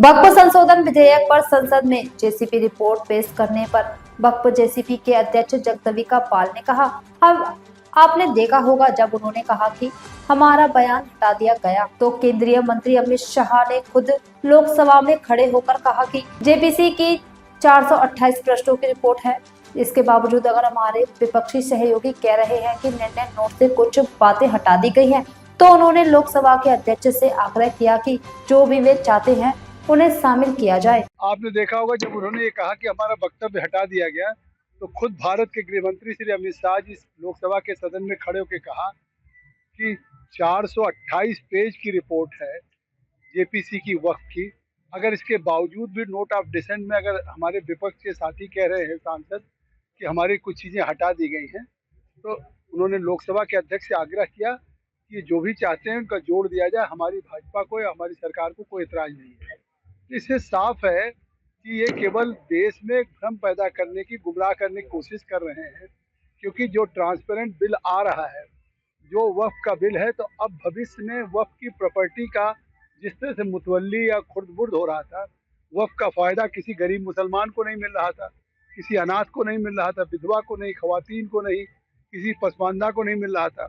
वक्फ संशोधन विधेयक पर संसद में जेसीपी रिपोर्ट पेश करने पर वक्फ जेसीपी के अध्यक्ष जगदम्बिका पाल ने कहा, हम आपने देखा होगा जब उन्होंने कहा कि हमारा बयान हटा दिया गया तो केंद्रीय मंत्री अमित शाह ने खुद लोकसभा में खड़े होकर कहा कि जेपीसी की 428 पृष्ठों की रिपोर्ट है। इसके बावजूद अगर हमारे विपक्षी सहयोगी कह रहे हैं कि निर्णय नोट से कुछ बातें हटा दी गई हैं, तो उन्होंने लोकसभा के अध्यक्ष से आग्रह किया कि जो भी वे चाहते हैं उन्हें शामिल किया जाए। आपने देखा होगा जब उन्होंने ये कहा कि हमारा वक्तव्य हटा दिया गया तो खुद भारत के गृह मंत्री श्री अमित शाह जी लोकसभा के सदन में खड़े होकर कहा कि 428 पेज की रिपोर्ट है जेपीसी की वक्फ की। अगर इसके बावजूद भी नोट ऑफ डिसेंट में अगर हमारे विपक्ष के साथी कह रहे हैं सांसद कि हमारी कुछ चीज़ें हटा दी गई हैं, तो उन्होंने लोकसभा के अध्यक्ष से आग्रह किया कि जो भी चाहते हैं उनका जोड़ दिया जाए। हमारी भाजपा को या हमारी सरकार को कोई एतराज नहीं है। इससे साफ है कि ये केवल देश में भ्रम पैदा करने की, गुमराह करने की कोशिश कर रहे हैं, क्योंकि जो ट्रांसपेरेंट बिल आ रहा है, जो वक्फ का बिल है, तो अब भविष्य में वक्फ की प्रॉपर्टी का जिस तरह से मुतवल्ली या खुर्द-बुर्द हो रहा था, वक्फ का फ़ायदा किसी गरीब मुसलमान को नहीं मिल रहा था, किसी अनाथ को नहीं मिल रहा था, विधवा को नहीं, ख़वातीन को नहीं, किसी पसमानदा को नहीं मिल रहा था।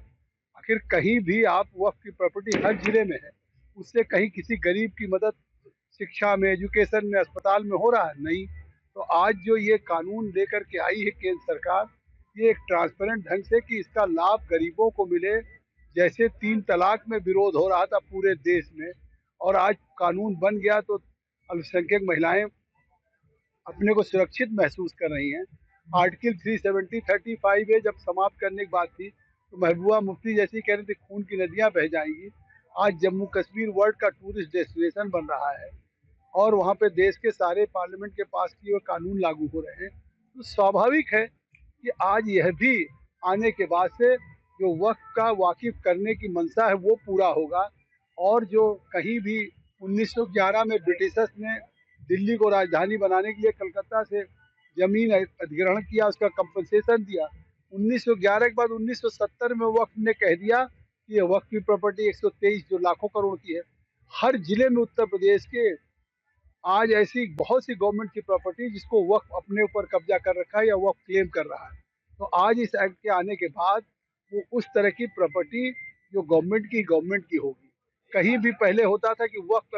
आखिर कहीं भी आप वक्फ की प्रॉपर्टी हर ज़िले में है, उससे कहीं किसी गरीब की मदद शिक्षा में, एजुकेशन में, अस्पताल में हो रहा है? नहीं। तो आज जो ये कानून लेकर के आई है केंद्र सरकार, ये एक ट्रांसपेरेंट ढंग से कि इसका लाभ गरीबों को मिले। जैसे 3 तलाक में विरोध हो रहा था पूरे देश में, और आज कानून बन गया तो अल्पसंख्यक महिलाएं अपने को सुरक्षित महसूस कर रही हैं। आर्टिकल 370-35 जब समाप्त करने की बात थी तो महबूबा मुफ्ती जैसी कह रही थी खून की नदियां बह जाएंगी। आज जम्मू कश्मीर वर्ल्ड का टूरिस्ट डेस्टिनेशन बन रहा है और वहाँ पे देश के सारे पार्लियामेंट के पास की वो कानून लागू हो रहे हैं। तो स्वाभाविक है कि आज यह भी आने के बाद से जो वक्फ का वाकिफ करने की मंशा है वो पूरा होगा। और जो कहीं भी 1911 में ब्रिटिशर्स ने दिल्ली को राजधानी बनाने के लिए कलकत्ता से जमीन अधिग्रहण किया, उसका कंपनसेशन दिया। 1911 के बाद 1970 में वक्फ ने कह दिया कि ये वक्फ की प्रॉपर्टी 123 जो लाखों करोड़ की है। हर जिले में उत्तर प्रदेश के आज ऐसी बहुत सी गवर्नमेंट की प्रॉपर्टी जिसको वक्फ अपने ऊपर कब्जा कर रखा है या वक्फ क्लेम कर रहा है। तो आज इस एक्ट के आने के बाद वो उस तरह की प्रॉपर्टी जो गवर्नमेंट की होगी। कहीं भी पहले होता था कि वक्फ